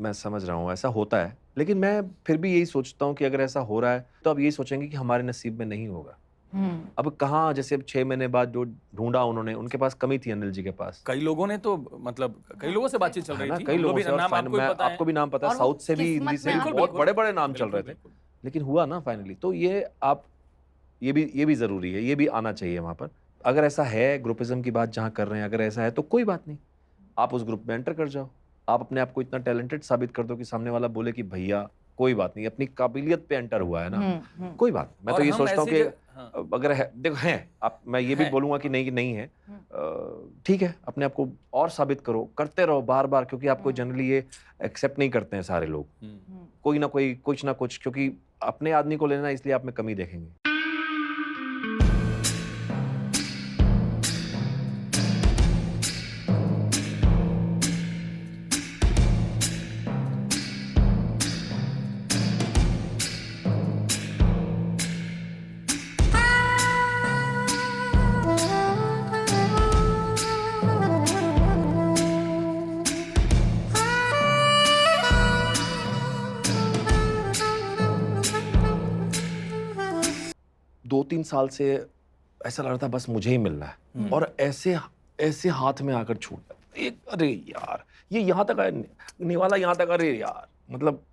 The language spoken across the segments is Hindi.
मैं समझ रहा हूँ, ऐसा होता है। लेकिन मैं फिर भी यही सोचता हूँ कि अगर ऐसा हो रहा है, तो अब यही सोचेंगे कि हमारे नसीब में नहीं होगा। हुँ। अब कहाँ, जैसे अब 6 महीने बाद जो ढूँढा उन्होंने, उनके पास कमी थी अनिल जी के पास। कई लोगों ने तो मतलब कई लोगों से बातचीत चल है रही ना? थी। कई हम लोग लोगों भी से, और नाम आपको भी मैं पता है। आपको भी नाम पता है, और वो साउथ से भी, हिंदी किस्मत से में भी बिल्कुल, आता बहुत बिल्कुल। बड़े-बड़े नाम चल बिल्कुल, रहे थे। बिल्कुल। लेकिन हुआ ना फाइनली, तो ये आप ये भी ज़रूरी है, ये भी आना चाहिए वहाँ पर। अगर ऐसा है, ग्रुपिज़्म की बात जहाँ कर रहे हैं, अगर ऐसा है तो कोई बात नहीं, आप उस ग्रुप में एंटर कर जाओ। आप अपने आप को इतना टैलेंटेड साबित कर दो कि सामने वाला बोले कि भैया कोई बात नहीं, अपनी काबिलियत पे एंटर हुआ है ना, हुँ, हुँ। कोई बात नहीं। मैं तो और ये हम सोचता हूँ ऐसी कि हाँ, अगर है, देखो हैं, आप, मैं ये भी हैं। बोलूँगा कि नहीं, कि नहीं है। हुँ। ठीक है, अपने आप को और साबित करो, करते रहो बार-बार, क्योंकि आपको हुँ। जनरली ये एक्सेप्ट नहीं करते हैं सारे लोग। हुँ। हुँ। कोई ना कोई, कुछ ना कुछ, क्योंकि अपने आदमी को लेना है, इसलिए आप में कमी देखेंगे। 2-3 साल से ऐसा लग रहा था बस मुझे ही मिलना है, और ऐसे ऐसे हाथ में आकर छूट गया। एक, अरे यार, ये यहाँ तक आया, निवाला यहाँ तक, अरे यार, मतलब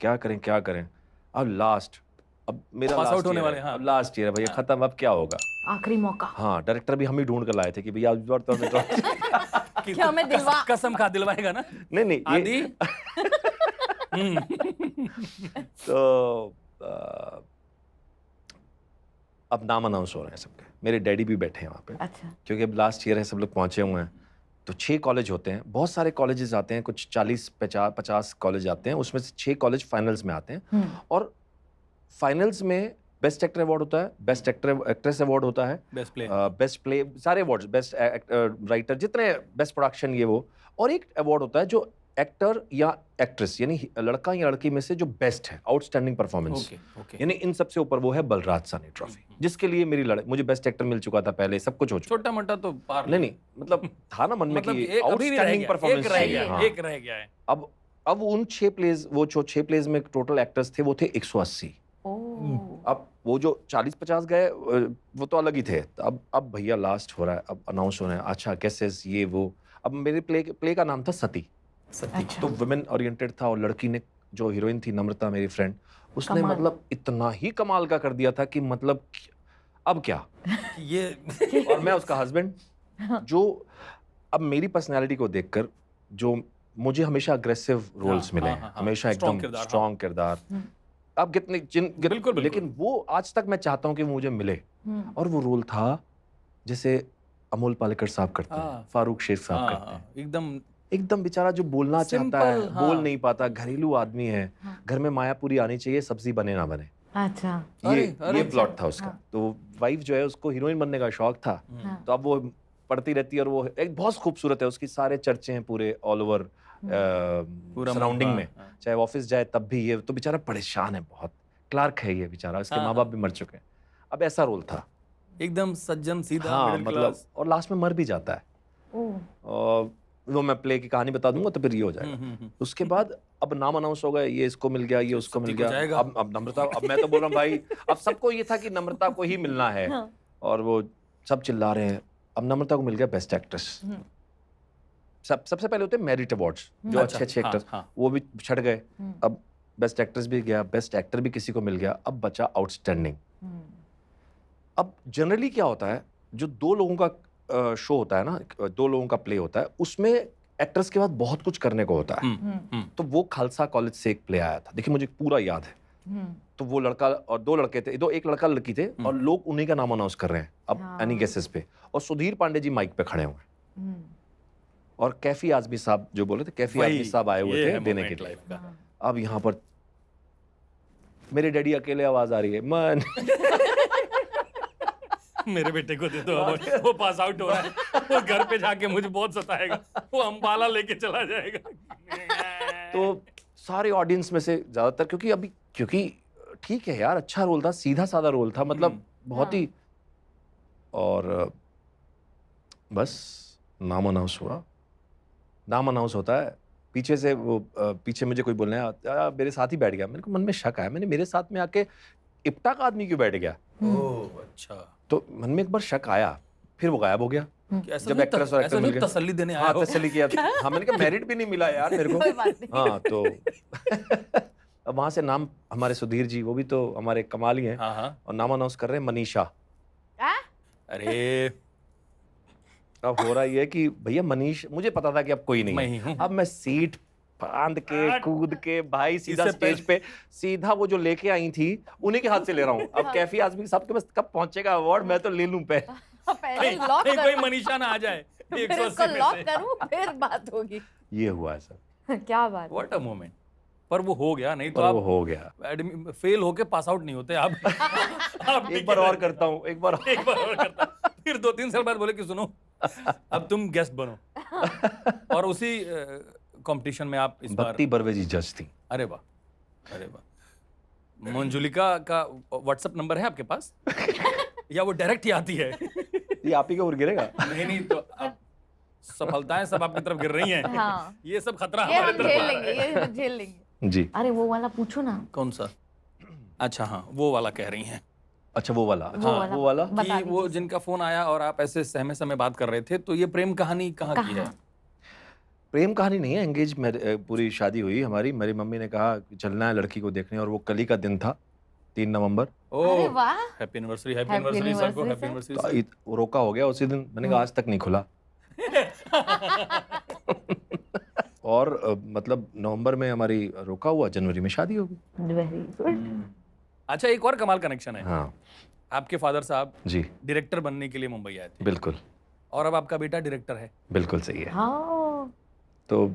क्या करें, क्या करें? अब लास्ट, अब मेरा पास आउट लास्ट होने ईयर वाले, है, हाँ। अब लास्ट ईयर है भैया, खत्म, अब क्या होगा? आखिरी मौका। हाँ, डायरेक्टर भी हम ही ढूँढ कर लाए थे कि भैया इस बार तो हमें कि क्या हमें दिलवा कसम खा दिलवाएगा ना? नहीं, नहीं, आदि? ये हुँ। तो अब नाम अनाउंस हो रहे हैं सबके। मेरे डैडी भी बैठे हैं वहाँ पे, अच्छा। क्योंकि अब लास्ट ईयर है, सब लोग पहुँचे हुए हैं। तो 6 कॉलेज होते हैं, बहुत सारे कॉलेजेस आते हैं, कुछ 40-50 कॉलेज आते हैं, उसमें से 6 कॉलेज फाइनल्स में आते हैं। हुँ। और फाइनल्स में बेस्ट एक्टर अवार्ड होता है, बेस्ट एक्ट्रेस अवार्ड होता है, बेस्ट प्ले। बेस्ट प्ले, सारे अवार्ड्स, बेस्ट राइटर, जितने, बेस्ट प्रोडक्शन, ये वो। और एक अवार्ड होता है जो एक्टर या एक्ट्रेस, यानी लड़का या लड़की में से जो बेस्ट है, आउटस्टैंडिंग परफॉर्मेंस, ओके, ओके। यानी इन सबसे ऊपर वो है बलराज साहनी ट्रॉफी, जिसके लिए मेरी लड़ाई, मुझे बेस्ट एक्टर मिल चुका था पहले, सब कुछ हो चुका। छोटा-मोटा तो पार नहीं, नहीं, मतलब था ना मन में मतलब कि एक अभी भी रह आउटस्टैंडिंग गया, परफॉर्मेंस एक रह चाहिए। गया, हाँ। एक रह गया है। अब उन 6 प्लेज, वो जो 6 प्लेज में टोटल एक्टर्स थे, वो थे 180। ओह! अब वो जो 40-50 गए, वो तो अलग ही थे। तो अब भैया लास्ट हो रहा है, अब अनाउंस हो रहे हैं, अच्छा कैसेस, ये वो। अब मेरे प्ले का नाम था सती। अच्छा। तो वुमेन ओरिएंटेड था, और लड़की ने, जो हीरोइन थी नम्रता, मेरी फ्रेंड, उसने कमाल। मतलब इतना ही कमाल का कर दिया था कि मतलब अब क्या। ये और मैं उसका हस्बैंड, जो, अब मेरी पर्सनैलिटी को देखकर, जो मुझे हमेशा अग्रेसिव रोल्स हाँ, मिले हाँ, हैं, हाँ, हाँ। हमेशा स्ट्रॉन्ग एकदम किरदार, हाँ। स्ट्रॉन्ग किरदार। हुँ। अब कितने बिल्कुल, बिल्कुल। लेकिन वो आज तक मैं चाहता हूँ कि वो मुझे मिले। हुँ। और वो रोल था जैसे अमोल पालेकर साहब करते हैं, हाँ। फारूक शेख साहब हाँ, करते हैं। हाँ, एकदम एकदम बेचारा जो बोलना चाहता है, सिंपल, हाँ। बोल नहीं पाता, घरेलू आदमी है, हाँ। घर में मायापुरी आनी चाहिए, सब्जी बने ना बने। अच्छा। अरे, ये अरे। ये प्लॉट था उसका। हाँ। तो वाइफ जो है, उसको हीरोइन बनने का शौक था। हाँ। तो अब वो पढ़ती रहती है, और वो एक बहुत खूबसूरत है, उसकी सारे चर्चे हैं पूरे ऑल ओवर पूरा सराउंडिंग में, हाँ। चाहे ऑफिस जाए तब भी। ये तो बेचारा परेशान है बहुत, क्लार्क है ये बेचारा, इसके हाँ, माँ हाँ। बाप भी मर चुके हैं। अब ऐसा रोल था। एकदम सज्जन, सीधा, हाँ, मिडिल मतलब, क्लास। और लास्ट में मर भी जाता है। ओह! और वो मैं प्ले की कहानी बता दूंगा तो फिर ये हो जाएगा। उसके बाद अब नाम अनाउंस हो गए, ये इसको मिल गया, ये उसको मिल सती को गया। जाएगा। अब नम्रता, अब मैं तो बोल रहा हूँ भाई, अब सबको ये था कि नम्रता को ही मिलना है। हाँ। और वो सब चिल्ला रहे हैं। अब नम्रता को मिल गया बेस्ट एक्ट्रेस। हुँ। सबसे पहले होते हैं मेरिट अवार्ड्स, जो अच्छा, अच्छे हाँ, एक्टर्स, हाँ। वो भी छट गए। हुँ। अब बेस्ट एक्ट्रेस भी गया, बेस्ट एक्टर भी किसी को मिल गया, अब बचा आउटस्टैंडिंग। हुँ। अब जनरली क्या होता है, जो 2 लोगों का शो होता है ना, 2 लोगों का प्ले होता है, उसमें एक्टर्स के बाद बहुत कुछ करने को होता है। तो वो खालसा कॉलेज से एक प्ले आया था, देखिए मुझे पूरा याद है। हुँ। तो वो लड़का और 2 लड़के थे, एक लड़का लड़की थे, और लोग उन्हीं का नाम अनाउंस कर रहे हैं अब हाँ। एनी गेसेस पे, और सुधीर पांडे जी माइक पे खड़े हुए हैं, हुँ। और कैफी आजमी साहब जो बोले थे, कैफी वही, आजमी साहब आए हुए ये थे है देने के मोमेंट लिए। लाइफ का। हाँ। अब यहाँ पर मेरे डैडी अकेले आवाज आ रही है, मन मेरे बेटे को दे दो अवार्ड, वो पास आउट हो रहा है, वो घर पे जाके मुझे बहुत सताएगा, वो अंबाला लेके चला जाएगा। तो सारे ऑडियंस में से ज्यादातर, क्योंकि ठीक है यार, अच्छा रोल था, सीधा साधा रोल था, मतलब बहुत ही। और बस नाम अनाउंस हुआ। नाम अनाउंस होता है, पीछे से वो पीछे मुझे कोई बोलने आया, मेरे साथ ही बैठ गया। मेरे को मन में शक आया, मैंने मेरे साथ में आके इप्टा का आदमी क्यों बैठ गया? ओह अच्छा, तो मन में एक बार शक आया, फिर वो गायब हो गया। ऐसा जब नहीं एक्ट्रेस और ऐसा एक्टर मिल नहीं गए, तसल्ली देने आया हाँ हो। तसल्ली किया। हाँ मैंने कहा मेरिट भी नहीं मिला यार मेरे को। कोई बात नहीं। हाँ तो अब वहां से नाम, हमारे सुधीर जी वो भी तो हमारे कमाल ही हैं, हाँ हाँ, और नाम अनाउंस कर रहे हैं मनीषा। अरे अब हो रहा ये कि भैया मनीष, मुझे पता था कि अब कोई नहीं मैं है। ही हूँ। अब मैं सीट फांद के कूद के भाई सीधा इससे स्टेज पे, सीधा वो जो लेके आई थी उन्हीं के हाथ से ले रहा हूँ। अब कैफी आजमी साहब के पास कब पहुंचेगा अवार्ड, मैं तो ले लूं पे। पहले नहीं, लॉक नहीं, कोई करो, मनीषा ना आ जाए फिर 180 इसको में लॉक से। करूं फिर बात होगी। ये हुआ है सर। क्या बात है। What a moment. पर वो हो गया, नहीं तो पर वो आप हो गया। फेल होके पास आउट नहीं होते आप। आप एक बार और करता हूँ, एक बार एक बार और करता, फिर 2-3 साल बाद बोले कि सुनो अब तुम गेस्ट बनो। और उसी कंपटीशन में आप इस बार, भक्ति बर्वे जी जज थी। अरे वाह, अरे वाह। मंजुलिका का व्हाट्सएप नंबर है आपके पास या वो डायरेक्ट ही आती है? ये आप ही के ऊपर गिरेगा। नहीं नहीं, तो अब सफलताएं सब आपकी तरफ गिर रही हैं। हाँ। ये सब खतरा ये हमारे हम तरफ झेल आ रहा लेंगे, है। ये हम झेल लेंगे। जी। अरे वो वाला पूछो ना। कौन सा? अच्छा हाँ, वो वाला कह रही हैं अच्छा वो वाला, वो हाँ वाला वो वाला। बता कि वो दीजिए। जिनका फोन आया और आप ऐसे सहमे समय बात कर रहे थे, तो ये प्रेम कहानी कहाँ की है? कहाँ? प्रेम कहानी नहीं है, एंगेज पूरी शादी हुई हमारी। मेरी मम्मी ने कहा कि चलना है लड़की को देखने, और वो कल ही का दिन था, 3 नवंबर। अरे ओह, वाह। Happy anniversary, happy Happy anniversary sir को, anniversary, हैप्पी sir। एनिवर्सरी तो सर। वो रोका हो गया उसी दिन। मैंने कहा आज तक नहीं खुला। और मतलब नवंबर में हमारी रोका हुआ, जनवरी में शादी हो गई। Very good. अच्छा, एक और कमाल कनेक्शन है। हाँ आपके फादर साहब जी डायरेक्टर बनने के लिए मुंबई आए थे, बिल्कुल, और अब आपका बेटा डायरेक्टर है। बिल्कुल सही है। हाँ। तो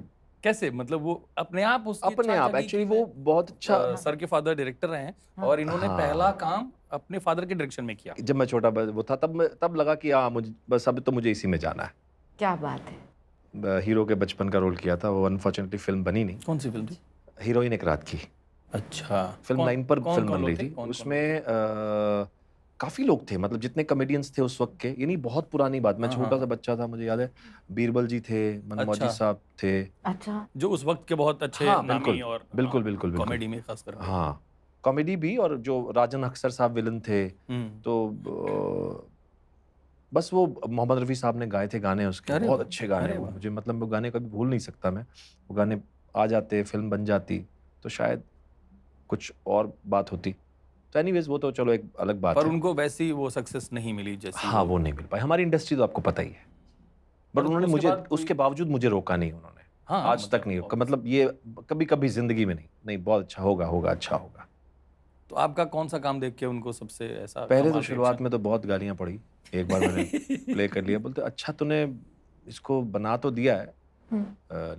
कैसे, मतलब वो अपने आप उसकी अपने इच्छा आप जगी एक्चुअली कि वो बहुत अच्छा। सर के फादर डायरेक्टर रहे हैं हाँ। और इन्होंने हाँ। पहला काम अपने फादर के डायरेक्शन में किया। जब मैं छोटा वो था तब लगा कि हाँ मुझे बस अब तो मुझे इसी में जाना है। क्या बात है। हीरो के बचपन का रोल किया था, वो अनफॉर्चुनेटली फिल्म बनी नहीं। कौन सी फिल्म थी? हीरोइन एक रात की, अच्छा, फिल्म 9 पर फिल्म बन रही थी। कौन उसमें काफी लोग थे, मतलब जितने कॉमेडियंस थे उस वक्त के, ये नहीं बहुत पुरानी बात, मैं हाँ, छोटा हाँ। सा बच्चा था, मुझे याद है बीरबल जी थे, मनमौजी अच्छा। साहब थे। अच्छा। जो उस वक्त के बहुत अच्छे हाँ, नामी बिल्कुल, और बिल्कुल, बिल्कुल, बिल्कुल। कॉमेडी में खासकर। हाँ कॉमेडी भी, और जो राजन अख्तर साहब विलन थे, हम्म। तो बस वो मोहम्मद रफ़ी साहब ने गाए थे गाने उसके, अरे बहुत वाह, अच्छे गाने अरे वो, वाह। मुझे मतलब वो गाने कभी भूल नहीं सकता मैं। वो गाने आ जाते, फिल्म बन जाती तो शायद कुछ और बात होती। तो एनीवेज वो तो चलो एक अलग बात पर है। उनको वैसी वो सक्सेस नहीं मिली जैसी हाँ वो नहीं मिल पाई, हमारी इंडस्ट्री तो आपको पता ही है। बट पर उन्होंने उसके मुझे बाद कोई- उसके बावजूद मुझे रोका नहीं उन्होंने, हाँ, आज तक नहीं। मतलब ये कभी कभी जिंदगी में नहीं, बहुत अच्छा होगा, अच्छा होगा। तो आपका कौन सा काम देख के उनको सबसे ऐसा पहले तो कमाल शुरुआत reaction? में तो बहुत गालियां पड़ी, एक बार मैंने प्ले कर लिया, बोलते अच्छा तूने इसको बना तो दिया है,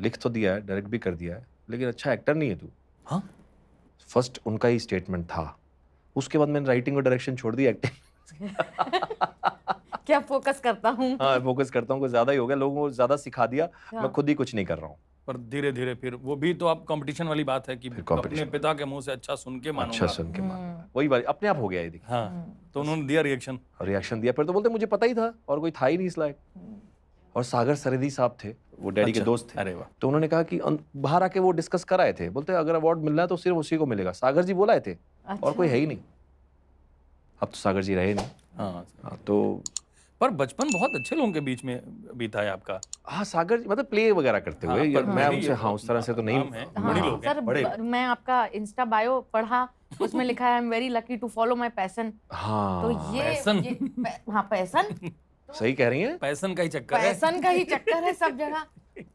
लिख तो दिया है, डायरेक्ट भी कर दिया है, लेकिन अच्छा एक्टर नहीं है तू। हाँ? फर्स्ट उनका ही स्टेटमेंट था। उसके बाद मैंने राइटिंग और डायरेक्शन छोड़ दी, एक्टिंग क्या फोकस करता हूँ। हाँ फोकस करता हूँ, कुछ ज्यादा ही हो गया, लोगों को ज्यादा सिखा दिया, हाँ। मैं खुद ही कुछ नहीं कर रहा हूँ। पर धीरे धीरे फिर वो भी तो आप कंपटीशन वाली बात है कि फिर अपने competition। पिता के मुंह से अच्छा सुन के मानूंगा। अच्छा सुन के मानूंगा, वही बात अपने आप हो गया ये, देखिए हाँ, तो उन्होंने दिया रिएक्शन। रिएक्शन दिया। फिर तो बोलते मुझे पता ही था और कोई था ही नहीं इस लायक। और सागर सरेदी साहब थे, वो डैडी के दोस्त थे। अरे वाह। तो उन्होंने कहा कि बाहर आके वो डिस्कस कराए थे, बोलते अगर अवार्ड मिलना है तो सिर्फ उसी को मिलेगा। सागर जी बोलाए थे और कोई है ही नहीं। अब तो सागर जी रहे नहीं। हाँ, तो पर बचपन बहुत अच्छे लोगों के बीच में बीता है आपका। हाँ सागर जी मतलब प्ले वगैरह करते हुए, पर मैं मेरी उनसे ये हाँ उस तरह से तो नहीं। नाम है, हाँ, बड़े लोग हैं, सर बड़े। मैं आपका इंस्टा बायो पढ़ा, उसमें लिखा है I am very lucky to follow my passion. हाँ तो ये पैशन? हाँ पैशन, सही कह रही हैं। पैसन का ही चक्कर है। पैशन का ही चक्कर है सब जगह।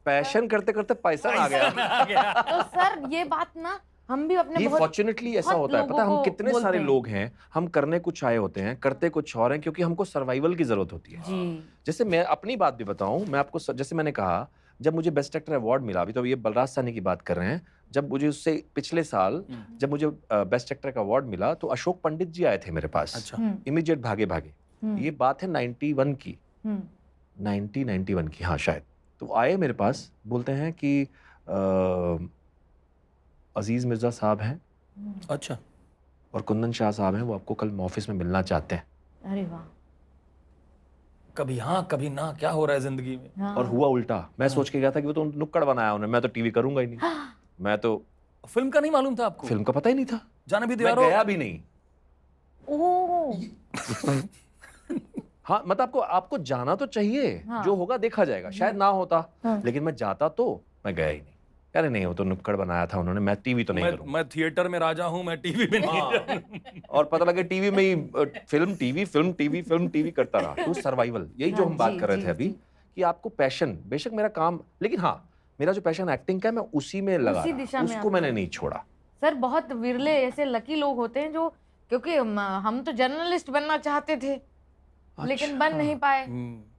पैशन करते करते पैसा आ गया। आ गया। तो सर ये बात ना हम भी अपने ये बहुत फॉर्चुनेटली ऐसा बहुत होता है, पता है लोगों हम को कितने बोलते सारे हैं। लोग हैं, हम करने कुछ आए होते हैं, करते कुछ और हैं, क्योंकि हमको सर्वाइवल की जरूरत होती है। जी। जैसे मैं अपनी बात भी बताऊं, मैं आपको जैसे मैंने कहा, जब मुझे बेस्ट एक्टर अवार्ड मिला, अभी तो ये बलराज साहनी की बात कर रहे हैं, जब मुझे उससे पिछले साल जब मुझे बेस्ट एक्टर का अवार्ड मिला तो अशोक पंडित जी आए थे मेरे पास। अच्छा। इमीडिएट भागे भागे, ये बात है 91 की, 1991 की, हाँ शायद। तो आए मेरे पास, बोलते हैं कि अजीज मिर्जा साहब हैं अच्छा। और कुंदन शाह साहब हैं, वो आपको कल ऑफिस में मिलना चाहते हैं। अरे वाह। कभी हाँ कभी ना, क्या हो रहा है जिंदगी में। हाँ। और हुआ उल्टा, मैं सोच के गया था कि वो तो नुक्कड़ बनाया उन्होंने, मैं तो टीवी करूंगा ही नहीं, मैं तो फिल्म का नहीं मालूम था आपको? फिल्म का पता ही नहीं था, जाना भी मैं तैयार हो? गया भी नहीं। ओह हाँ मतलब आपको आपको जाना तो चाहिए, हाँ। जो होगा देखा जाएगा, शायद ना होता, हाँ। लेकिन मैं जाता तो मैं गया ही नहीं। अरे नहीं, वो तो नुक्कड़ बनाया था उन्होंने, मैं टीवी तो नहीं करूंगा। मैं थिएटर में राजा हूँ, मैं टीवी में नहीं हाँ। जाऊँ। और पता लगे टीवी में ही फिल्म टीवी करता रहा। तो सर्वाइवल, यही जो हाँ, हम बात जी, कर रहे जी, थे अभी, जी। कि आपको पैशन, बेशक मेरा काम, लेकिन हाँ मेरा जो पैशन एक्टिंग का है मैं उसी में लगा उसी रहा, दिशा में उसको आप मैंने लोग। नहीं छोड़ा। सर बहुत विरले ऐसे लकी लोग होते हैं जो, क्योंकि हम तो जर्नलिस्ट बनना चाहते थे लेकिन बन नहीं पाए,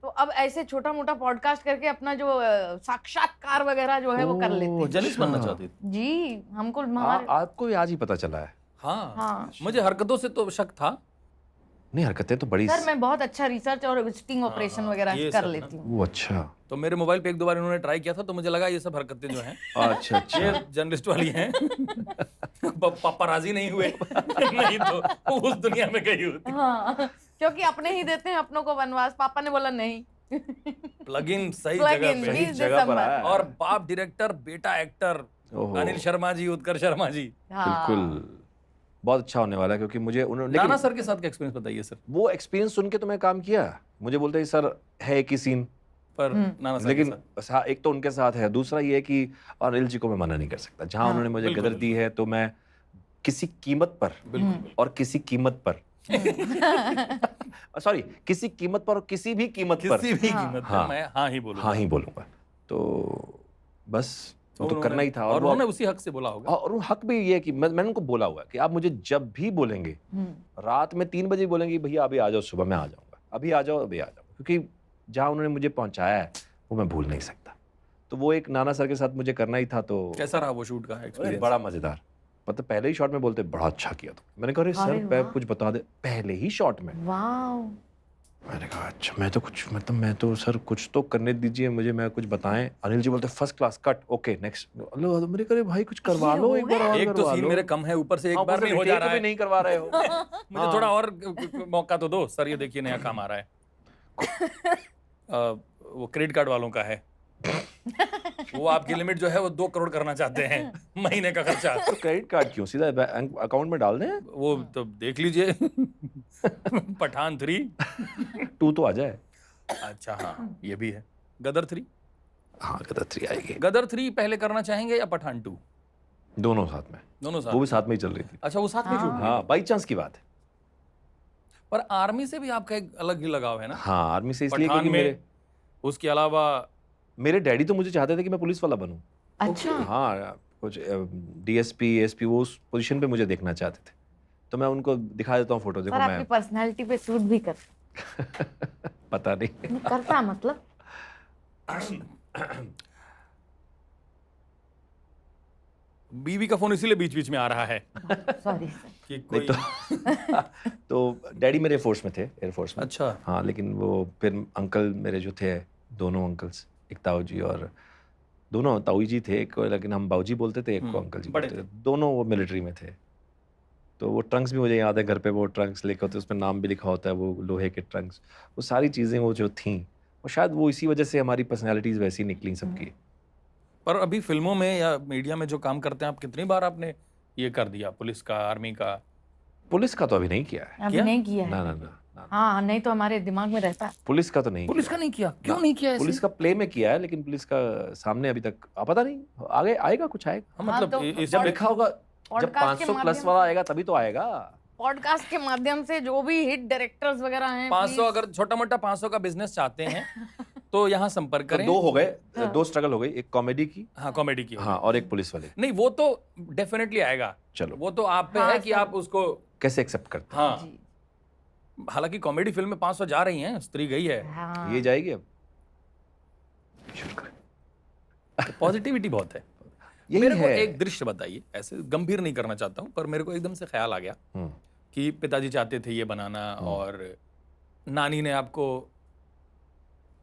तो अब ऐसे छोटा मोटा पॉडकास्ट करके अपना जो साक्षात्कार वगैरह जो है वो कर लेते हैं। जर्नलिस्ट बनना चाहती थी? जी हमको हमारे आपको भी आज ही पता चला है? हाँ, हाँ। मुझे हरकतों से तो शक था। नहीं, हरकतें तो बड़ी सर मैं बहुत अच्छा रिसर्च और स्टिंग ऑपरेशन वगैरह ये कर सब ना। लेती हूँ। वो अच्छा तो मेरे मोबाइल पे एक दो बार इन्होंने ट्राई किया था, तो मुझे लगा ये सब हरकतें जो हैं अच्छा अच्छा ये जर्नलिस्ट वाली हैं। पापाराजी नहीं हुए, नहीं तो उस दुनिया में गई होती। हाँ क्योंकि अपने ही देते हैं अपनों को वनवास, पापा ने बोला नहीं। प्लग इन सही Plug जगह in, पे। 20 जगह पर दिसंबर। आया। और बाप डायरेक्टर, बेटा एक्टर, ओहो। अनिल शर्मा जी, उत्कर्ष शर्मा जी। हाँ। बिल्कुल, बहुत अच्छा होने वाला है, क्योंकि मुझे उन्होंने, नाना लेकिन सर के साथ का एक्सपीरियंस बताइए सर। वो एक्सपीरियंस सुन के तो मैं काम किया, मुझे बोलते हैं सर है एक ही सीन, पर नाना सर के लेकिन साथ एक तो उनके साथ है, दूसरा ये है कि अनिल जी को मैं मना नहीं कर सकता, जहां हाँ, उन्होंने मुझे बिल्कुल, गदर दी है तो मैं किसी कीमत पर, और किसी कीमत पर सॉरी, किसी कीमत पर और किसी भी कीमत पर, किसी भी हाँ। कीमत पर हाँ। मैं हाँ ही बोलूंगा। हाँ ही बोलूंगा। तो बस वो तो उन्होंने- करना ही था। और वो- उन्होंने उसी हक से बोला होगा। और वो हक भी ये है कि मैंने उनको बोला हुआ है कि आप मुझे जब भी बोलेंगे, रात में 3 बजे बोलेंगे भैया अभी आ जाओ, सुबह मैं आ जाऊंगा, अभी आ जाओ, अभी आ जाओ, क्योंकि जहां उन्होंने मुझे पहुंचाया है वो मैं भूल नहीं सकता। तो वो एक नाना सर के साथ मुझे करना ही था। तो कैसा रहा वो शूट का अरे एक्सपीरियंस? बड़ा मजेदार, मतलब पहले ही शॉट में बोलते बड़ा अच्छा किया तो मैंने कहा अरे अरे सर वाह। कुछ बता दे पहले ही शॉट में। वाओ। मैंने कहा अच्छा मैं तो कुछ, मतलब मैं तो सर कुछ तो करने दीजिए मुझे, मैं कुछ बताएं। अनिल जी बोलते first class cut, okay next. अल्लाह, मेरे करे भाई कुछ करवा ये लो हो एक बार और एक तो करवा सीन लो। मेरे कम है, ऊपर से एक हाँ, बार ऊपर से नहीं हो जा retake रहा भी है। नहीं करवा रहे हो। मुझे हाँ। थोड़ा और मौका तो दो सर, ये देखिए नया काम आ रहा है। वो क्रेडिट कार्ड वालों का है, वो आपकी लिमिट जो है वो 2 करोड़ करना चाहते हैं महीने का खर्चा। तो क्रेडिट कार्ड क्यों, सीधा अकाउंट में डाल दें, वो तो देख लीजिए। पठान 3। 2 तो आ जाए। अच्छा हाँ ये भी है। गदर 3? हाँ गदर 3 आएगी। गदर 3 पहले करना चाहेंगे या पठान 2? दोनों साथ में, दोनों साथ वो भी में? साथ में ही चल रही थी। अच्छा वो साथ में शूट हुई? हाँ बाई चांस की बात है। पर आर्मी से भी आपका एक अलग ही लगाव है ना? हाँ आर्मी से इसलिए पठान क्योंकि में, उसके अलावा मेरे डैडी तो मुझे चाहते थे कि मैं पुलिस वाला बनूं। अच्छा। हाँ कुछ डीएसपी एसपी वो उस पोजीशन पे मुझे देखना चाहते थे, तो मैं उनको दिखा देता हूँ फोटो, देखो सर मैं आपकी पर्सनैलिटी पे सूट भी कर पता नहीं। करता मतलब। बीवी का फोन इसीलिए बीच बीच में आ रहा है सॉरी सर। कि नहीं कोई तो डैडी मेरे एयरफोर्स में थे, एयरफोर्स में। अच्छा हाँ लेकिन वो फिर अंकल मेरे जो थे, दोनों अंकल्स, एक ताऊ जी और दोनों ताऊ जी थे, एक को लेकिन हम बाऊजी बोलते थे, एक को अंकल जी बड़े बोलते थे, दोनों वो मिलिट्री में थे। तो वो ट्रंक्स भी मुझे याद है, घर पे वो ट्रंक्स लिखे होते, उसमें नाम भी लिखा होता है, वो लोहे के ट्रंक्स, वो सारी चीज़ें वो जो थीं, वो शायद वो इसी वजह से हमारी पर्सनैलिटीज़ वैसी निकली सबकी। पर अभी फिल्मों में या मीडिया में जो काम करते हैं आप, कितनी बार आपने ये कर दिया, पुलिस का, आर्मी का? पुलिस का तो अभी नहीं किया है। अभी क्या? नहीं किया है। ना ना ना ना, हाँ नहीं तो हमारे दिमाग में रहता है। पुलिस का तो नहीं पुलिस किया। का नहीं किया? क्यों ना, नहीं किया ऐसे? पुलिस का प्ले में किया है, लेकिन पुलिस का सामने अभी तक पता नहीं, आगे आएगा, कुछ आएगा हाँ, मतलब हाँ, तो इस जब लिखा होगा, जब पॉडकास्ट के 500 प्लस माध्यम वाला आएगा तभी तो आएगा। पॉडकास्ट के माध्यम से जो भी हिट डायरेक्टर्स वगैरह हैं 500, अगर छोटा मोटा 500 का बिजनेस चाहते हैं तो यहाँ संपर्क तो करें। 2 हो गए, 2 स्ट्रगल हो गई, एक कॉमेडी की, हाँ कॉमेडी की। हाँ, और एक पुलिस वाले। नहीं वो तो डेफिनेटली आएगा, चलो वो तो आप पे हाँ, है कि सर। आप उसको। कैसे एक्सेप्ट करते हाँ जी। हालांकि कॉमेडी फिल्म में 500 जा रही हैं, स्त्री गई है, हाँ। हैं? ये जाएगी अब, शुरू करें। पॉजिटिविटी बहुत है। यही मेरे को है। एक दृश्य बताइए, ऐसे गंभीर नहीं करना चाहता हूँ, पर मेरे को एकदम से ख्याल आ गया हम्म, कि पिताजी चाहते थे ये बनाना, और नानी ने आपको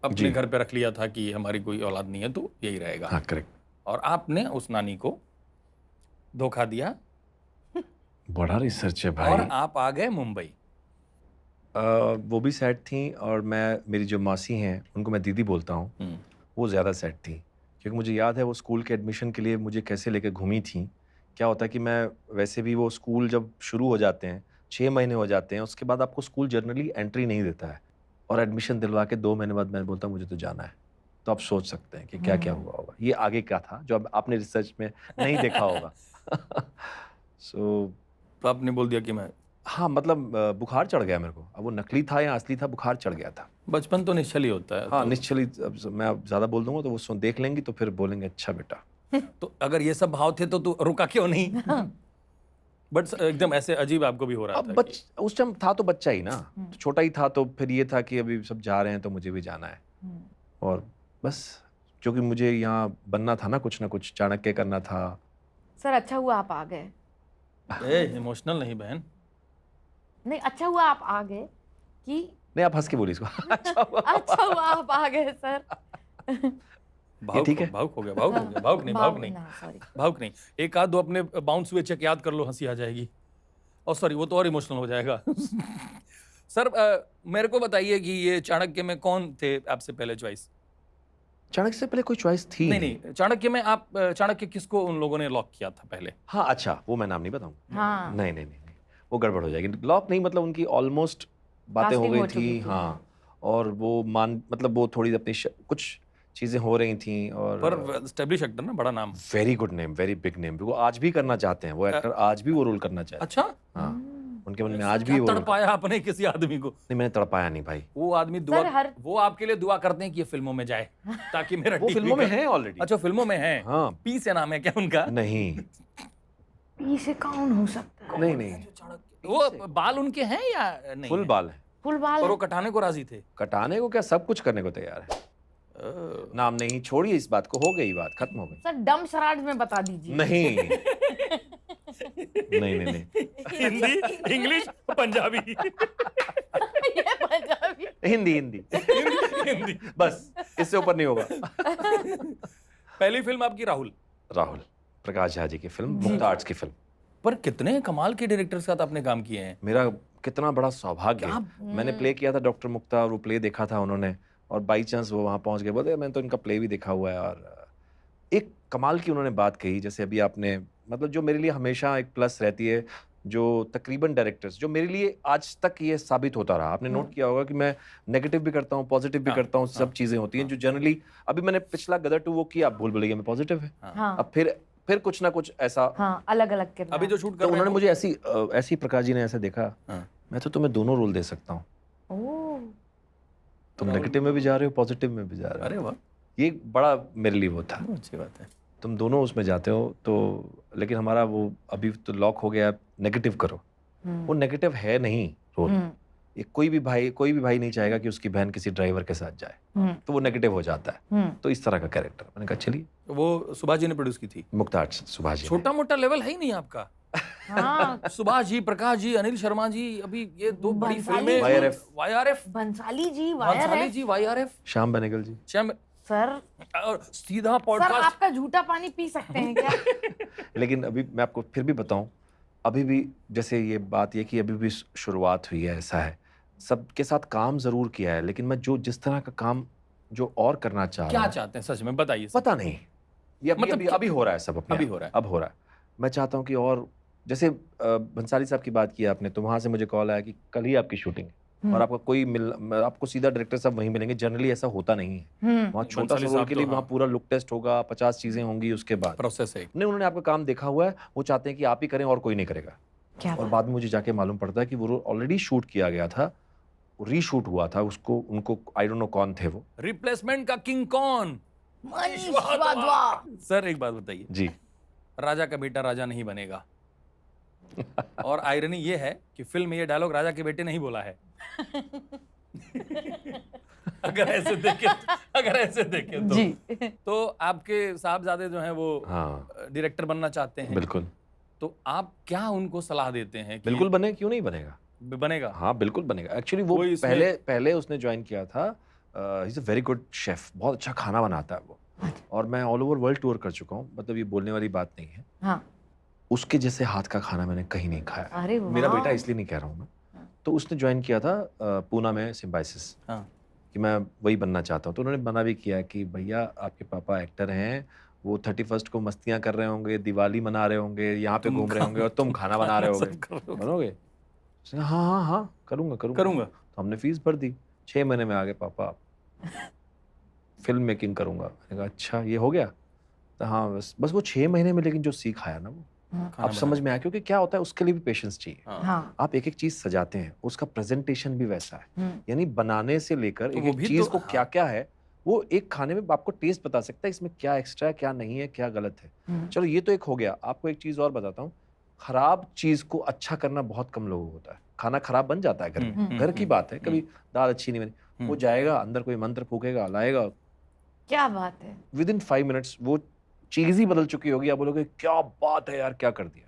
अपने जी। घर पे रख लिया था कि हमारी कोई औलाद नहीं है तो यही रहेगा, हाँ करेक्ट। और आपने उस नानी को धोखा दिया बड़ा रिसर्च है और भाई। आप आ गए मुंबई। वो भी सैड थी और मेरी जो मासी हैं उनको मैं दीदी बोलता हूँ, वो ज़्यादा सैड थी क्योंकि मुझे याद है वो स्कूल के एडमिशन के लिए मुझे कैसे लेके घूमी थी। क्या होता है कि मैं वैसे भी वो स्कूल जब शुरू हो जाते हैं 6 महीने हो जाते हैं, उसके बाद आपको स्कूल जनरली एंट्री नहीं देता है और एडमिशन दिलवा के 2 महीने बाद मैं बोलता हूँ मुझे तो जाना है। तो आप सोच सकते हैं कि क्या क्या हुआ होगा। ये आगे क्या था जो अब आपने रिसर्च में नहीं देखा होगा। तो आपने बोल दिया कि मैं हाँ, मतलब बुखार चढ़ गया मेरे को। अब वो नकली था या असली था, बुखार चढ़ गया था। बचपन तो निश्चल ही होता है। हाँ, तो, निश्चल ही। मैं अब ज़्यादा बोल दूंगा तो वो देख लेंगी तो फिर बोलेंगे अच्छा बेटा। तो अगर ये सब भाव थे तो तू रुका क्यों नहीं? बट एकदम ऐसे अजीब आपको भी हो रहा अब था कि... उस टाइम था तो बच्चा ही ना, तो छोटा ही था, तो फिर ये था कि अभी सब जा रहे हैं तो मुझे भी जाना है। और बस क्योंकि मुझे यहाँ बनना था ना कुछ चाणक्य करना था। सर अच्छा हुआ आप आ गए। इमोशनल नहीं बहन। नहीं अच्छा हुआ आप आ गए कि नहीं, आप हंस के बोलिए इसको। अच्छा हुआ आप आ गए सर। ठीक है। भावुक हो गया, भावुक नहीं। एक आध दो अपने बाउंस हुए चेक याद कर लो, हंसी आ जाएगी। और सॉरी, वो तो और इमोशनल हो जाएगा। सर मेरे को बताइए कि ये चाणक्य में कौन थे आपसे पहले चॉइस? चाणक्य से पहले कोई चॉइस थी नहीं, चाणक्य में आप चाणक्य किसको उन लोगों ने लॉक किया था पहले? हाँ, अच्छा, वो मैं नाम नहीं बताऊंगा। हाँ। नहीं, वो गड़बड़ हो जाएगी। लॉक नहीं, मतलब उनकी ऑलमोस्ट बातें हो Casting गई हो चुकी थी। थी। हाँ, और वो मतलब वो थोड़ी अपनी कुछ चीजें हो रही थी। और पर एस्टेब्लिश एक्टर ना, बड़ा नाम। Very good name, very big name. वो आज भी करना चाहते हैं, वो एक्टर आज भी वो रोल करना चाहते हैं। अच्छा, हाँ, उनके मन में आज भी वो रोल तड़पाया आपने किसी आदमी को? नहीं, मैंने तड़पाया नहीं भाई। वो आदमी दुआ वो आपके लिए दुआ करते हैं कि ये फिल्मों में जाए ताकि मेरा वो फिल्मों में है ऑलरेडी। अच्छा, फिल्मों में है। हाँ, पी से नाम है क्या उनका? नहीं, पी से कौन हो सकता है? नहीं, वो बाल उनके हैं या नहीं? फुल बाल है। फुल बाल और वो है। कटाने को राजी थे? कटाने को क्या, सब कुछ करने को तैयार है। नाम नहीं, छोड़िए इस बात को, हो गई बात, खत्म हो गई। सर डम सराज में बता दीजिए। नहीं। नहीं। हिंदी, इंग्लिश, पंजाबी। ये पंजाबी। हिंदी। बस इससे ऊपर नहीं होगा। पहली फिल्म आपकी राहुल प्रकाश झा जी की फिल्म, मुक्ता आर्ट्स की फिल्म। पर कितने कमाल के डायरेक्टर्स के साथ आपने काम किए हैं। मेरा कितना बड़ा सौभाग्य है। मैंने प्ले किया था डॉक्टर मुक्ता, और वो प्ले देखा था उन्होंने, और बाई चांस वो वहाँ पहुँच गए। बोलते मैंने तो इनका प्ले भी देखा हुआ है। और एक कमाल की उन्होंने बात कही, जैसे अभी आपने, मतलब जो मेरे लिए हमेशा एक प्लस रहती है, जो तकरीबन डायरेक्टर्स, जो मेरे लिए आज तक ये साबित होता रहा। आपने नोट किया होगा कि मैं नेगेटिव भी करता हूँ, पॉजिटिव भी करता हूँ, सब चीज़ें होती हैं जो जनरली, अभी मैंने पिछला गदर 2 वो किया, आप भूल भुलैया में पॉजिटिव है। अब फिर कुछ ना कुछ ऐसा, अलग अलग किरदार। अभी जो शूट कर तो उन्होंने मुझे ऐसी प्रकाश जी ने ऐसे देखा, मैं तो तुम्हें दोनों रोल दे सकता हूँ। तुम नेगेटिव में भी जा रहे हो, पॉजिटिव में भी जा रहे हो। अरे वाह, ये बड़ा मेरे लिए वो था। अच्छी बात है। तुम दोनों उसमें जाते हो तो, लेकिन हमारा वो अभी तो लॉक हो गया, नेगेटिव करो। वो नेगेटिव है नहीं रोल। ये कोई भी भाई नहीं चाहेगा कि उसकी बहन किसी ड्राइवर के साथ जाए, तो वो नेगेटिव हो जाता है। तो इस तरह का कैरेक्टर मैंने कहा चलिए। वो सुभाष जी ने प्रोड्यूस की थी? मुक्ता आर्ट्स, सुभाष जी। छोटा मोटा लेवल है ही नहीं आपका। सुभाष जी, प्रकाश जी, अनिल शर्मा जी, अभी ये 2 बड़ी फिल्में। YRF, बंसाली जी, YRF, श्याम बेनेगल जी। सर, और सीधा सर पॉडकास्ट। आपका झूठा पानी पी सकते हैं क्या? लेकिन अभी मैं आपको फिर भी बताऊं, अभी भी जैसे ये बात ये कि अभी भी शुरुआत हुई है, ऐसा है। सबके साथ काम जरूर किया है, लेकिन मैं जिस तरह का काम जो और करना चाह रहा हूं, क्या चाहते हैं सच में बताइए। पता नहीं, ये अभी हो रहा है सब अपने, अभी हो रहा है। अब हो रहा है। मैं चाहता हूं कि और, जैसे भंसाली साहब की बात की आपने, तो वहां से मुझे कॉल आया कि कल ही आपकी शूटिंग है, और आपका आपको सीधा डायरेक्टर साहब वहीं मिलेंगे। जनरली ऐसा होता नहीं है। वहाँ छोटा सा रोल के लिए वहाँ पूरा लुक टेस्ट होगा, 50 चीजें होंगी, उसके बाद प्रोसेस है। नहीं, उन्होंने आपका काम देखा हुआ है, वो चाहते हैं कि आप ही करें और कोई नहीं करेगा। और बाद में मुझे जाके मालूम पड़ता है कि वो रोल ऑलरेडी शूट किया गया था, रीशूट हुआ था उसको, उनको आई डोंट नो कौन थे वो। रिप्लेसमेंट का किंग कौन? मनीष वाधवा। सर एक बात बताइए जी, राजा का बेटा राजा नहीं बनेगा। और आयरनी ये है कि फिल्म में ये डायलॉग राजा के बेटे नहीं बोला है। अगर ऐसे देखें तो जी। तो आपके साहबजादे जो हैं वो डायरेक्टर बनना चाहते हैं। बिल्कुल। तो आप क्या उनको सलाह देते हैं कि बिल्कुल बने, क्यों नहीं बनेगा? बनेगा। हाँ बिल्कुल बनेगा। एक्चुअली वो पहले उसने ज्वाइन किया था। He is a very good chef, बहुत अच्छा खाना बनाता है वो। और मैं ऑल ओवर वर्ल्ड टूर कर चुका हूँ, मतलब ये बोलने वाली बात नहीं है। हाँ। उसके जैसे हाथ का खाना मैंने कहीं नहीं खाया। अरे वाह। मेरा बेटा इसलिए नहीं कह रहा हूँ मैं, तो उसने ज्वाइन किया था पूना में सिम्बाइसिस हाँ। कि मैं वही बनना चाहता हूँ। तो उन्होंने मना भी किया कि भैया आपके पापा एक्टर हैं, वो 31st को मस्तियाँ कर रहे होंगे, दिवाली मना रहे होंगे, यहाँ पे घूम रहे होंगे और तुम खाना बना रहे होगे, बनोगे? उसने कहा, हाँ हाँ हाँ करूँगा। तो हमने फीस भर दी। 6 महीने में आ गए पापा आप फिल्म मेकिंग करूँगा। मैंने कहा अच्छा ये हो गया? तो हाँ बस वो 6 महीने में लेकिन जो सीख आया ना वो अब समझ में आया, क्योंकि क्या होता है उसके लिए भी पेशेंस चाहिए। हाँ। आप एक एक चीज सजाते हैं, उसका प्रेजेंटेशन भी वैसा है, यानी बनाने से लेकर तो एक वो एक भी चीज तो- को क्या क्या है, वो एक खाने में आपको टेस्ट बता सकता है, इसमें क्या एक्स्ट्रा है, क्या नहीं है, क्या गलत है। चलो ये तो एक हो गया। आपको एक चीज और बताता हूँ, खराब चीज को अच्छा करना बहुत कम लोगों को होता है। खाना खराब बन जाता है घर में, घर की बात है, कभी दाल अच्छी नहीं बनी, वो जाएगा अंदर कोई मंत्र फूकेगा, लाएगा, क्या बात है, विद इन 5 मिनट्स वो चीज ही बदल चुकी होगी। आप बोलोगे क्या बात है यार, क्या कर दिया।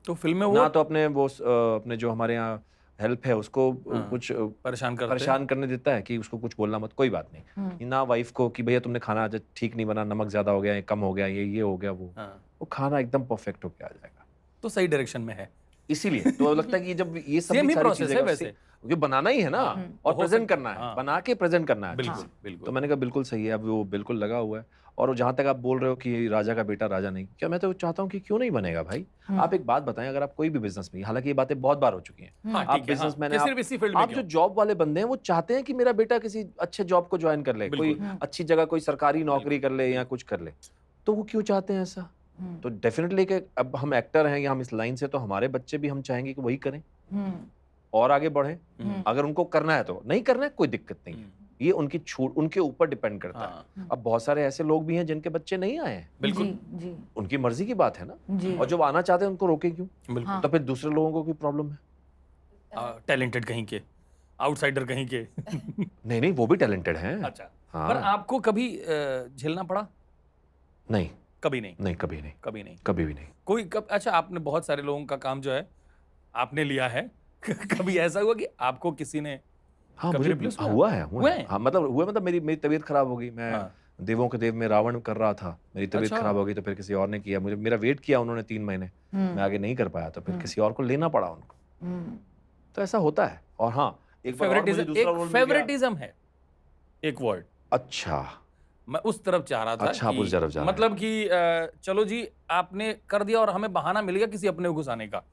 तो फिल्म में वो ना तो अपने अपने जो हमारे यहाँ हेल्प है उसको कुछ परेशान करने देता है कि उसको कुछ बोलना मत, कोई बात नहीं। ना वाइफ को कि भैया तुमने खाना आज ठीक नहीं बना, नमक ज्यादा हो गया, ये कम हो गया, ये हो गया, वो खाना एकदम परफेक्ट होके आ जाएगा। तो सही डायरेक्शन में है, इसीलिए तो लगता है कि जब ये सब सेम ही सारी प्रोसेस चीजें है वैसे। क्योंकि बनाना ही है ना, और प्रेजेंट करना है, बना के प्रेजेंट करना है। बिल्कुल बिल्कुल। तो मैंने कहा बिल्कुल सही है, अब वो बिल्कुल लगा हुआ है। और जहां तक आप बोल रहे हो कि राजा का बेटा राजा नहीं, क्या मैं तो चाहता हूँ कि क्यों नहीं बनेगा भाई। आप एक बात बताएं, अगर आप कोई भी बिजनेस में, हालांकि ये बातें बहुत बार हो चुकी हैं, आप बिजनेसमैन हैं, आप जो जॉब वाले बंदे हैं वो चाहते हैं कि मेरा बेटा किसी अच्छे जॉब को ज्वाइन कर ले, कोई अच्छी जगह कोई सरकारी नौकरी कर ले या कुछ कर ले। तो वो क्यों चाहते हैं ऐसा? तो डेफिनेटली कि अब हम एक्टर हैं या हम इस लाइन से, तो हमारे बच्चे भी हम चाहेंगे कि वही करें और आगे बढ़ें। अगर उनको करना है तो, नहीं करना है कोई दिक्कत नहीं है, ये उनकी छूट, उनके ऊपर डिपेंड करता है। अब बहुत सारे ऐसे लोग भी हैं जिनके बच्चे नहीं आए हैं, बिल्कुल जी, उनकी मर्जी की बात है ना, जी। और जो आना चाहते हैं उनको रोके क्यों? बिल्कुल। तो फिर दूसरे लोगों को कोई प्रॉब्लम है? टैलेंटेड कहीं के, आउटसाइडर कहीं के। नहीं नहीं, वो भी टैलेंटेड हैं। अच्छा, हाँ। पर आपको कभी झेलना पड़ा? नहीं कभी नहीं। नहीं, कभी नहीं, कभी नहीं, कभी भी नहीं। कोई अच्छा, आपने बहुत सारे लोगों का काम जो है आपने लिया है। कभी ऐसा हुआ कि आपको किसी ने हाँ कभी मुझे replace हुआ है हुए? हाँ, मतलब मेरी तबीयत खराब हो गई। मैं देवों के देव में रावण कर रहा था, मेरी तबीयत अच्छा। खराब हो गई, तो फिर किसी और ने किया, मेरा वेट किया उन्होंने 3 महीने, मैं आगे नहीं कर पाया, तो फिर किसी और को लेना पड़ा उनको। तो ऐसा होता है। और हाँ, एक बार और मुझे दूसरा रोल मिल गया। फेवरेटिज्म है एक वर्ड। अच्छा, मैं उस तरफ चाह रहा था। अच्छा, आप उस तरफ जा रहे हैं। मतलब कि चलो जी आपने कर दिया और हमें बहाना मिल गया किसी अपने को घुसाने का।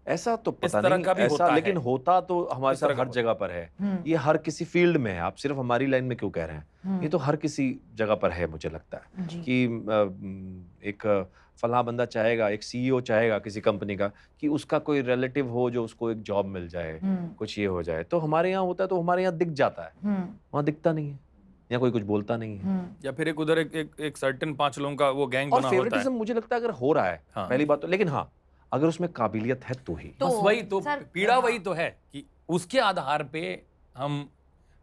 ऐसा तो इस पता तरह नहीं का भी ऐसा, होता है। लेकिन होता तो हमारे इस तरह साथ का हर होता जगह पर है। ये हर किसी फील्ड में है, आप सिर्फ हमारी लाइन में क्यों कह रहे हैं? ये तो हर किसी जगह पर है, मुझे लगता है कि एक फलां बंदा चाहेगा, एक सीईओ चाहेगा किसी कंपनी का कि उसका कोई रिलेटिव हो जो उसको एक जॉब मिल जाए, कुछ ये हो जाए। तो हमारे यहाँ होता है, तो हमारे यहाँ दिख जाता है, वहाँ दिखता नहीं है, या कोई कुछ बोलता नहीं है। या फिर एक उधर एक सर्टेन 5 लोगों का वो गैंग और बना होता है। फेवरेटिज्म मुझे लगता है अगर हो रहा है, हाँ। पहली बात तो, लेकिन हाँ अगर उसमें काबिलियत है तो ही। बस वही तो सर, पीड़ा हाँ। वही तो है कि उसके आधार पे हम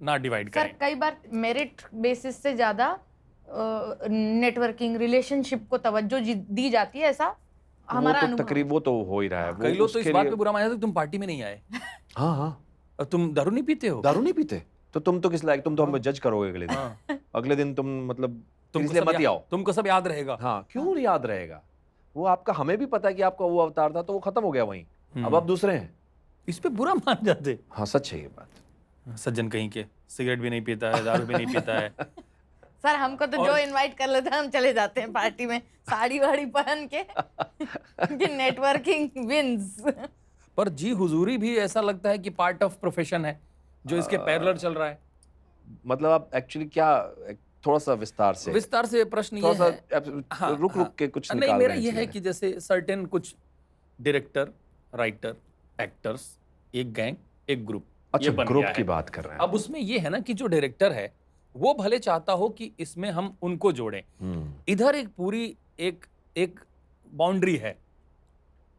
ना डिवाइड सर करें। कई बार मेरिट बेसिस से ज्यादा नेटवर्किंग, रिलेशनशिप को तवज्जो दी जाती है, ऐसा हमारा वो तो अनुभव तकरीब वो तो हो ही रहा है। कई लोग तो इस बात पे बुरा माने थे तुम पार्टी में नहीं आए हाँ हाँ, और तुम दारू नहीं पीते हो। दारू नहीं पीते तो तुम तो किस लायक, तुम तो हमें जज करोगे अगले दिन। हाँ। अगले दिन तुम मतलब तुमको इसलिए सब मत ही आओ। तुमको सब याद रहेगा। हाँ, क्यों नहीं याद रहेगा? वो आपका, हमें भी पता है कि आपका वो अवतार था, तो वो खत्म हो गया वहीं। अब आप दूसरे हैं। इस पे बुरा मान जाते। हाँ सच है ये बात। सज्जन कहीं के सिगरेट भी नहीं पीता है, दारू भी नहीं पीता है। सर हमको तो जो इनवाइट कर लेता है हम चले जाते हैं पार्टी में, साड़ी वाड़ी पहन के कि नेटवर्किंग विंस। पर जी हुजूरी भी ऐसा लगता है कि पार्ट ऑफ प्रोफेशन है जो इसके पैरेलल चल रहा है। मतलब आप एक्चुअली क्या, थोड़ा सा विस्तार से प्रश्न ये थोड़ा है। सा रुक के कुछ नहीं, निकाल मेरा रहे हैं ये है चीजें। कि जैसे सर्टेन कुछ डायरेक्टर, राइटर, एक्टर्स, एक गैंग, एक ग्रुप, अच्छा, ये बन ग्रुप गया की है। बात कर रहे हैं। अब उसमें ये है ना कि जो डायरेक्टर है वो भले चाहता हो कि इसमें हम उनको जोड़ें, इधर एक पूरी एक बाउंड्री है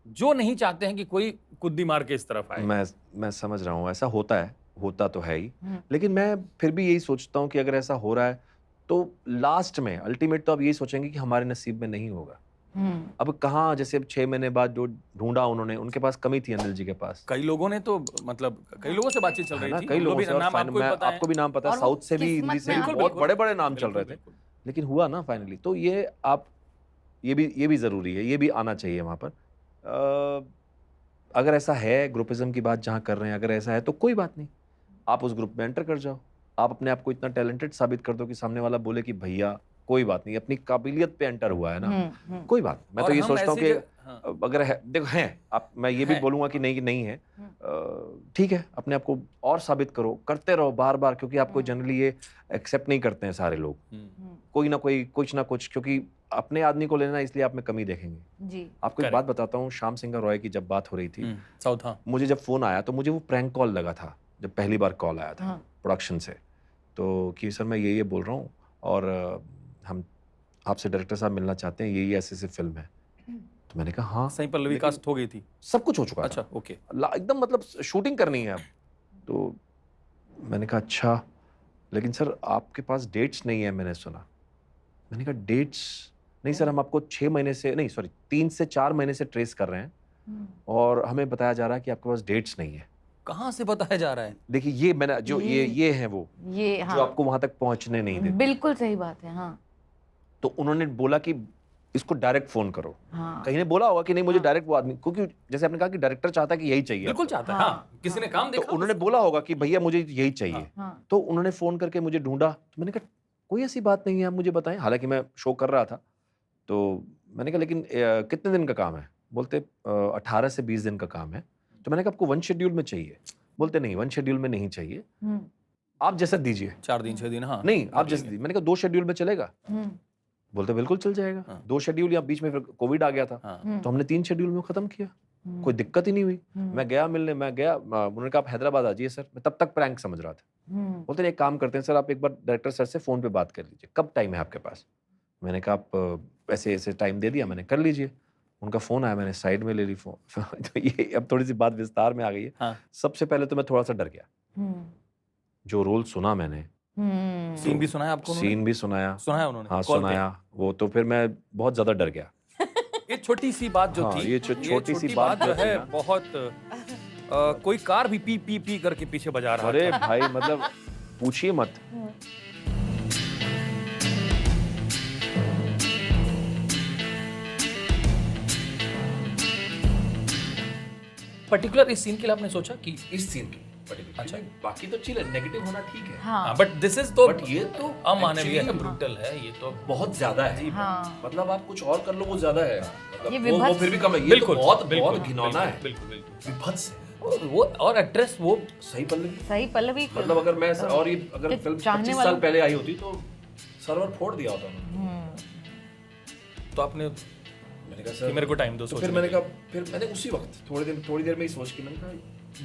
जो नहीं चाहते हैं कि कोई कुद्दी मार के इस तरफ आए। मैं समझ रहा हूँ, ऐसा होता तो है ही, लेकिन मैं फिर भी यही सोचता हूँ कि अगर ऐसा हो रहा है तो लास्ट में अल्टीमेट तो आप यही सोचेंगे कि हमारे नसीब में नहीं होगा। अब कहाँ, जैसे अब 6 महीने बाद जो ढूंढा उन्होंने, उनके पास कमी थी अनिल जी के पास। कई लोगों ने तो मतलब कई लोगों से बातचीत चल है रही ना, थी, कई लोगों भी से, और नाम आपको भी पता है। आपको भी नाम पता है, और वो साउथ से भी, किस्मत हिंदी से में भी, हम- बहुत बड़े बड़े नाम चल रहे थे, बिल्कुल। लेकिन हुआ ना फाइनली। तो ये भी जरूरी है, ये भी आना चाहिए वहां पर। अगर ऐसा है ग्रुपिज्म की बात जहाँ कर रहे हैं, अगर ऐसा है तो कोई बात नहीं, आप उस ग्रुप में एंटर कर जाओ। आप अपने आप को इतना टैलेंटेड साबित कर दो कि सामने वाला बोले कि भैया कोई बात नहीं, अपनी काबिलियत पे एंटर हुआ है ना, कोई बात नहीं। मैं तो ये सोचता हूँ कि अगर है, देखो हैं आप, मैं ये भी बोलूंगा कि नहीं है, ठीक है, अपने आप को और साबित करो, करते रहो बार बार, क्योंकि आपको जनरली ये एक्सेप्ट नहीं करते हैं सारे लोग, कोई ना कोई कुछ ना कुछ, क्योंकि अपने आदमी को लेना, इसलिए आप में कमी देखेंगे जी। आपको एक बात बताता हूँ, श्याम सिंह रॉय की जब बात हो रही थी साउथ, मुझे जब फोन आया तो मुझे वो प्रैंक कॉल लगा था, जब पहली बार कॉल आया था प्रोडक्शन से, तो कि सर मैं ये बोल रहा हूँ और हम आपसे डायरेक्टर साहब मिलना चाहते हैं, ये ऐसे फिल्म है। तो मैंने कहा हाँ, सही पल्लवी कास्ट हो गई थी, सब कुछ हो चुका अच्छा, था, ओके, एकदम मतलब शूटिंग करनी है अब। तो मैंने कहा अच्छा, लेकिन सर आपके पास डेट्स नहीं है, मैंने सुना। मैंने कहा डेट्स नहीं सर, हम आपको 6 महीने से, नहीं सॉरी 3 से 4 महीने से ट्रेस कर रहे हैं और हमें बताया जा रहा है कि आपके पास डेट्स नहीं है। कहाँ से बताया जा रहा है? देखिए ये मैंने जो ये है वो, ये हाँ, जो आपको वहां तक पहुंचने नहीं देते। बिल्कुल सही बात है, हाँ। तो उन्होंने बोला कि इसको डायरेक्ट फोन करो, हाँ। कहीं ने बोला होगा कि नहीं मुझे डायरेक्ट वो आदमी, क्योंकि जैसे आपने कहा कि डायरेक्टर चाहता है कि यही चाहिए, बिल्कुल चाहता है, हाँ। किसी ने काम देखा, तो उन्होंने बोला होगा कि भैया मुझे यही चाहिए, तो उन्होंने फोन करके मुझे ढूंढा। तो मैंने कहा कोई ऐसी बात नहीं है, आप मुझे बताएं, हालांकि मैं शो कर रहा था। तो मैंने कहा लेकिन कितने दिन का काम है? बोलते 18 से 20 दिन का काम है। तो मैंने कहा आपको 1 शेड्यूल में चाहिए? बोलते नहीं 1 शेड्यूल में नहीं चाहिए, आप जैसा दीजिए, 4 दिन 6 दिन, हाँ नहीं आप जैसा दीजिए। मैंने कहा 2 शेड्यूल में चलेगा? बोलते बिल्कुल चल जाएगा। 2 शेड्यूल, या बीच में फिर कोविड आ गया था, तो हमने 3 शेड्यूल में खत्म किया, कोई दिक्कत ही नहीं हुई। मैं गया मिलने, मैं गया, उन्होंने कहा आप हैदराबाद आ जाइए सर। मैं तब तक प्रैंक समझ रहा था। बोलते एक काम करते हैं सर, आप एक बार डायरेक्टर सर से फोन पे बात कर लीजिए, कब टाइम है आपके पास? मैंने कहा आप ऐसे ऐसे टाइम दे दिया मैंने, कर लीजिए। उनका फोन आया, मैंने साइड में ले ली फोन। तो ये अब थोड़ी सी बात विस्तार में आ गई है। हाँ। सबसे पहले तो मैं थोड़ा सा डर गया, जो रोल सुना मैंने, सीन भी सुनाया आपको? सीन भी सुनाया उन्होंने, हाँ सुनाया वो, तो फिर मैं बहुत ज्यादा डर गया। ये छोटी सी बात जो थी, ये छोटी सी बात जो है बहुत कोई कार भी पी पी पी करके पीछे बजा रहा अरे भाई मतलब पूछिए मत। पर्टिकुलर इस सीन के लिए आपने सोचा कि इस सीन की अच्छा, बाकी तो चीज नेगेटिव होना ठीक है, हाँ, बट दिस इज तो, बट ये तो अमानवीय है, ब्रूटल है, ये तो बहुत ज्यादा है। हाँ। मतलब आप कुछ और कर लो वो ज्यादा है, मतलब ये वो फिर भी कम है, ये तो बहुत घिनौना है, बिल्कुल विभत्स है। वो और एक्ट्रेस वो सही पल्लवी, मतलब अगर मैं और ये अगर फिल्म 25 साल पहले आई होती तो सर्वर फोड़ दिया होता उन्होंने। तो आपने, मैंने कहा सर मेरे को टाइम दो, तो फिर मैंने कहा, फिर मैंने उसी वक्त थोड़ी देर में ही सोच के मैंने कहा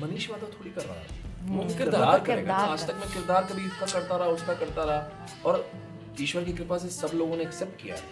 मनीष माधव थोड़ी कर रहा है, वो किरदार करेगा। आज तक मैं किरदार कभी इसका करता रहा, उसका करता रहा, और ईश्वर की कृपा से सब लोगों ने एक्सेप्ट किया है।